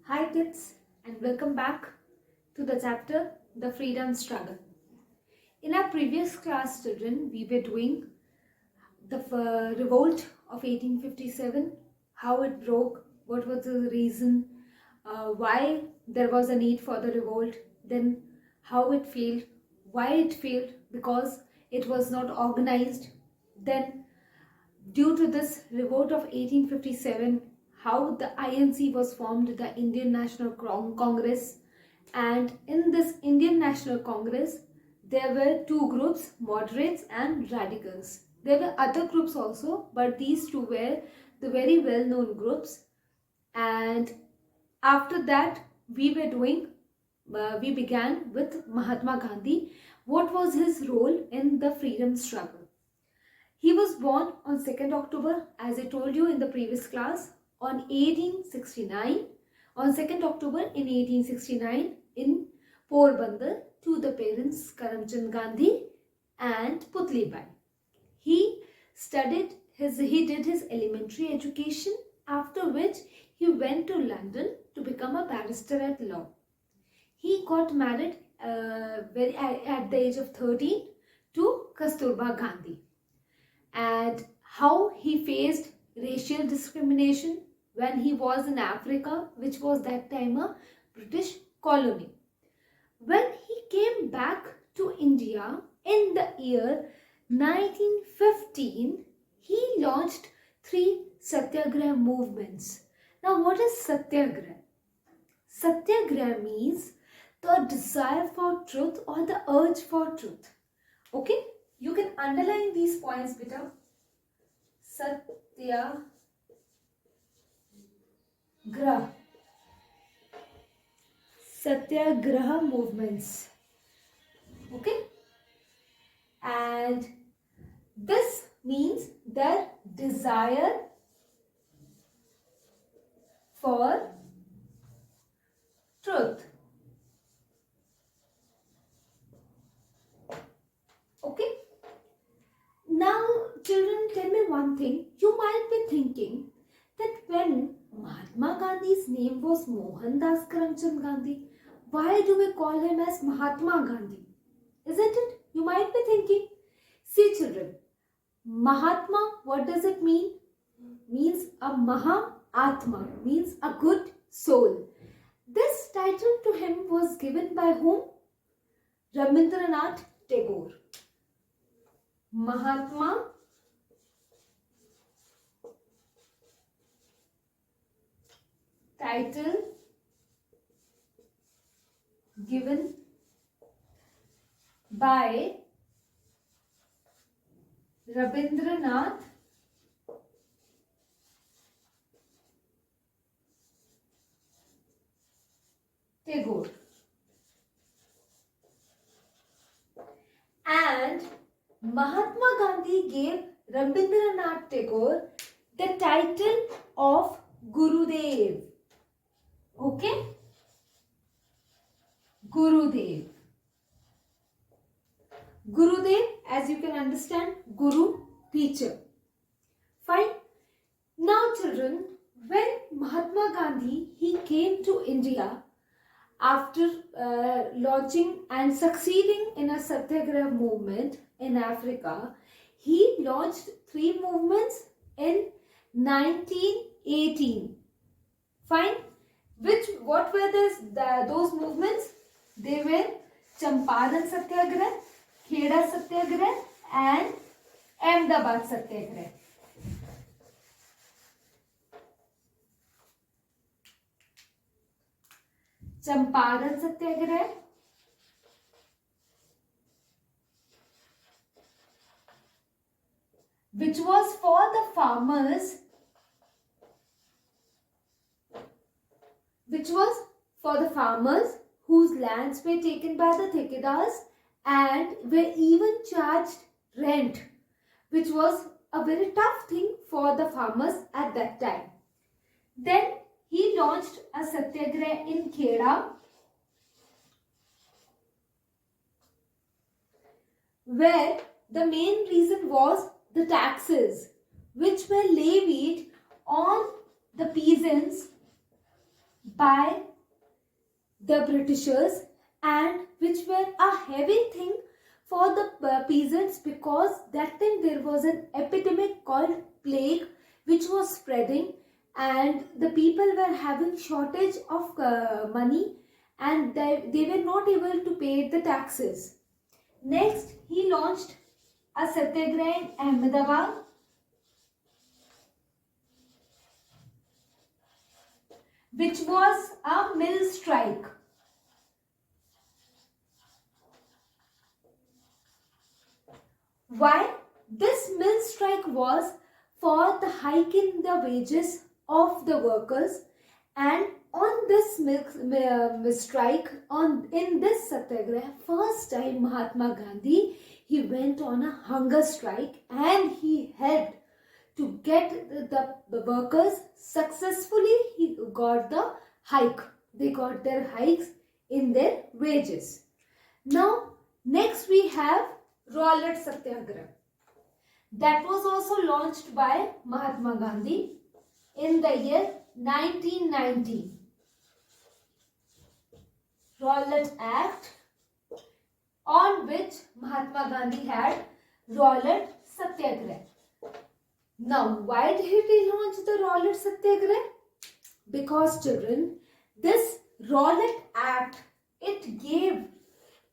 Hi kids, and welcome back to the chapter The Freedom Struggle. In our previous class, children, we were doing the revolt of 1857, how it broke, what was the reason, why there was a need for the revolt, then how it failed, why it failed, because it was not organized, then due to this revolt of 1857, how the INC was formed, the Indian National Congress, and in this Indian National Congress, there were two groups, moderates and radicals. There were other groups also, but these two were the very well-known groups. And after that, we began with Mahatma Gandhi. What was his role in the freedom struggle? He was born on 2nd October, as I told you in the previous class, on 1869, on 2nd October in 1869 in Porbandar to the parents Karamchand Gandhi and Putli Bai. He did his elementary education, after which he went to London to become a barrister at law. He got married at the age of 13 to Kasturba Gandhi, and how he faced racial discrimination when he was in Africa, which was that time a British colony. When he came back to India in the year 1915, he launched 3 Satyagraha movements. Now, what is Satyagraha? Satyagraha means the desire for truth or the urge for truth. Okay? You can underline these points, beta. Satyagraha. Satyagraha movements. Okay? And this means their desire for truth. Okay? Now, children, tell me one thing. You might be thinking that when Mahatma Gandhi's name was Mohandas Karamchand Gandhi, why do we call him as Mahatma Gandhi? Isn't it? You might be thinking. See, children, Mahatma, what does it mean? Means a Maha Atma, means a good soul. This title to him was given by whom? Rabindranath Tagore. Mahatma title given by Rabindranath Tagore. And Mahatma Gandhi gave Rabindranath Tagore the title of Gurudev. Okay? Gurudev. Gurudev, as you can understand, Guru, teacher. Fine. Now children, when Mahatma Gandhi, he came to India after launching and succeeding in a Satyagraha movement in Africa, he launched 3 movements in 1918. Fine. What were those movements? They were Champaran Satyagraha, Kheda Satyagraha and Ahmedabad Satyagraha. Champaran Satyagraha, which was for the farmers, whose lands were taken by the Thekadars and were even charged rent, which was a very tough thing for the farmers at that time. Then he launched a Satyagraha in Kheda, where the main reason was the taxes which were levied on the peasants by the Britishers, and which were a heavy thing for the peasants, because that time there was an epidemic called plague which was spreading, and the people were having shortage of money, and they were not able to pay the taxes. Next, he launched a satyagraha in Ahmedabad, which was a mill strike. Why? This mill strike was for the hike in the wages of the workers, and on this strike, in this satyagraha, first time Mahatma Gandhi, he went on a hunger strike, and he helped to get the workers successfully. He got the hike. They got their hikes in their wages. Now, next we have Rowlatt Satyagraha. That was also launched by Mahatma Gandhi in the year 1919. Rowlatt Act, on which Mahatma Gandhi had Rowlatt Satyagraha. Now, why did he launch the Rowlatt Satyagraha? Because, children, this Rowlatt Act, it gave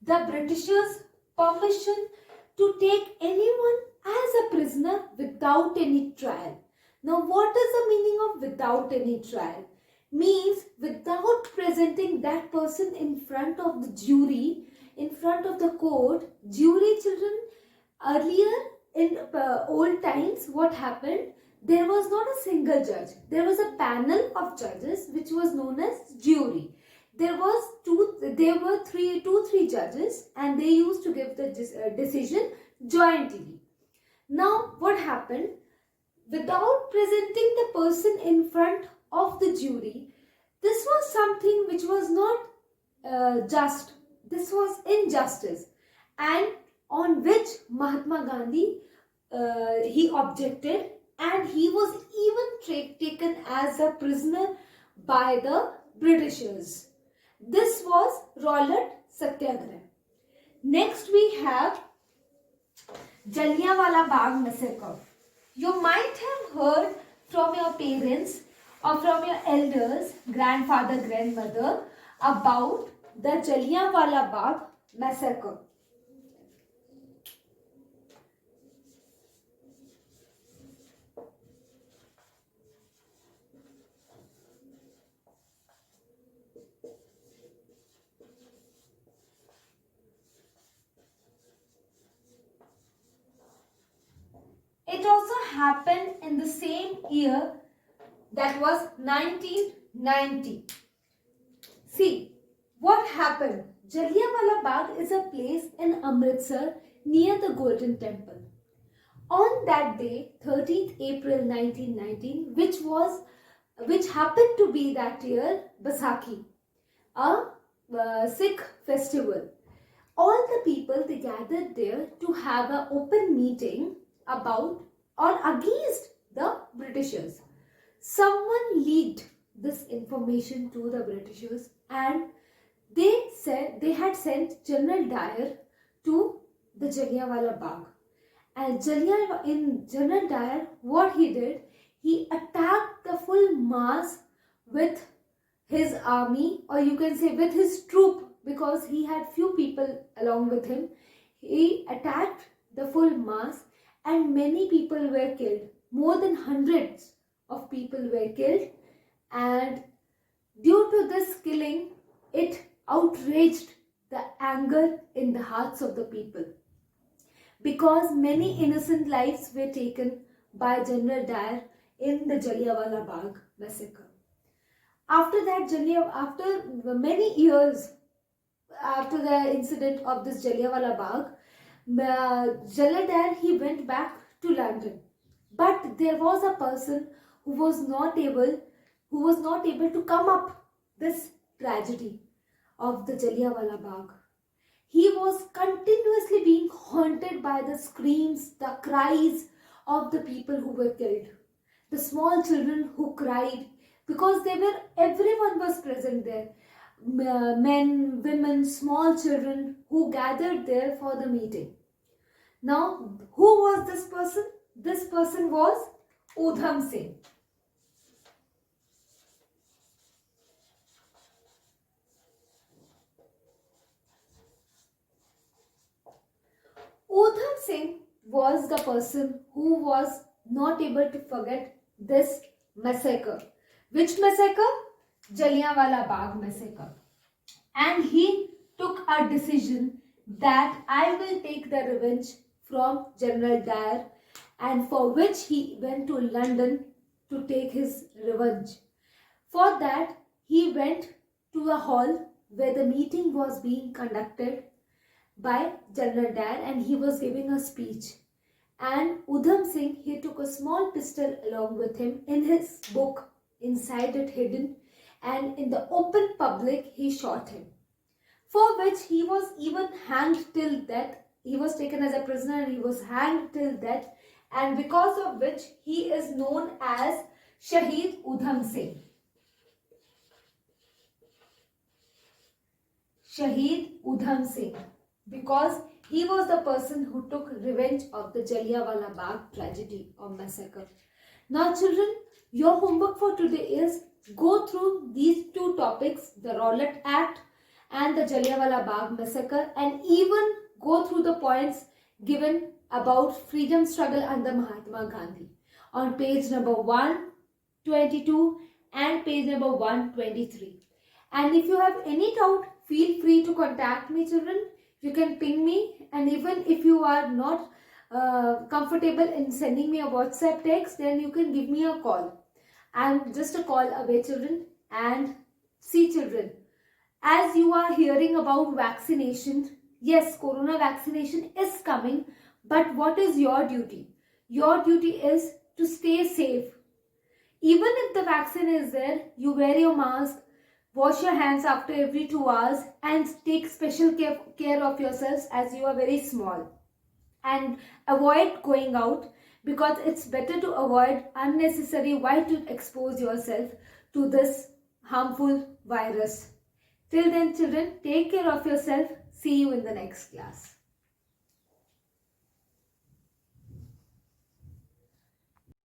the Britishers permission to take anyone as a prisoner without any trial. Now, what is the meaning of without any trial? Means without presenting that person in front of the jury, in front of the court. Jury, children, earlier in old times, what happened? There was not a single judge. There was a panel of judges which was known as jury. There were three judges, and they used to give the decision jointly. Now, what happened? Without presenting the person in front of the jury, this was something which was not just. This was injustice, and on which Mahatma Gandhi he objected, and he was even taken as a prisoner by the Britishers. This was Rowlatt Satyagraha. Next we have Jallianwala Bagh massacre. You might have heard from your parents or from your elders, grandfather, grandmother, about the Jallianwala Bagh massacre. It also happened in the same year, that was 1990. See, what happened? Jallianwala Bagh is a place in Amritsar near the Golden Temple. On that day, 13th April 1919, which happened to be that year Baisakhi, a Sikh festival. All the people, they gathered there to have an open meeting about or against the Britishers. Someone leaked this information to the Britishers, and they said they had sent General Dyer to the Jallianwala Bagh. And in General Dyer, what he did, he attacked the full mass with his army, or you can say with his troop, because he had few people along with him. He attacked the full mass, and many people were killed. More than hundreds of people were killed, and due to this killing, it outraged the anger in the hearts of the people, because many innocent lives were taken by General Dyer in the Jallianwala Bagh massacre. After that, after many years after the incident of this Jallianwala Bagh, General Dyer, he went back to London, but there was a person who was not able to come up this tragedy of the Jallianwala Bagh. He was continuously being haunted by the screams, the cries of the people who were killed. The small children who cried, because everyone was present there. Men, women, small children who gathered there for the meeting. Now, who was this person? This person was Udham Singh. Udham Singh was the person who was not able to forget this massacre. Which massacre? Jallianwala Bagh massacre. And he took a decision that I will take the revenge from General Dyer, and for which he went to London to take his revenge. For that, he went to a hall where the meeting was being conducted by General Dyer, and he was giving a speech. And Udham Singh, he took a small pistol along with him in his book, inside it hidden, and in the open public he shot him. For which he was even hanged till death. He was taken as a prisoner and he was hanged till death, and because of which he is known as Shaheed Udham Singh. Shaheed Udham Singh, because he was the person who took revenge of the Jallianwala Bagh tragedy or massacre. Now children, your homework for today is go through these two topics, the Rowlatt Act and the Jallianwala Bagh massacre, and even go through the points given about freedom struggle under Mahatma Gandhi on page number 122 and page number 123. And if you have any doubt, feel free to contact me children. You can ping me, and even if you are not comfortable in sending me a WhatsApp text, then you can give me a call. I'm just a call away children. And see children, as you are hearing about vaccination, yes, corona vaccination is coming, but what is your duty? Your duty is to stay safe. Even if the vaccine is there, you wear your mask, wash your hands after every 2 hours, and take special care of yourselves as you are very small. And avoid going out, because it's better to avoid unnecessary why to expose yourself to this harmful virus. Till then children, take care of yourself. See you in the next class.